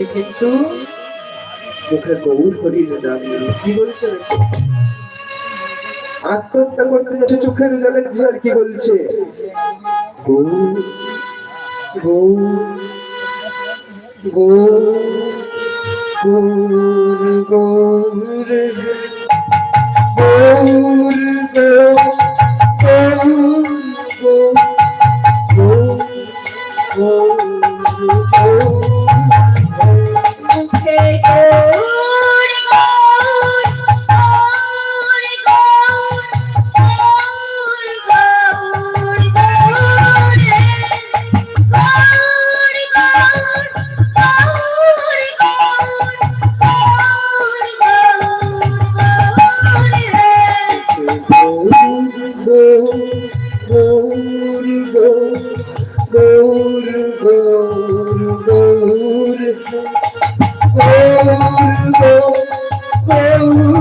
কিন্তু মুখে গৌর হরির নাম নেই। কি বলছে? আত্মহত্যা করতে যাচ্ছে, চোখের জলের ঝড় কি বলছে? গৌর গৌর গৌর গৌর গৌর গৌর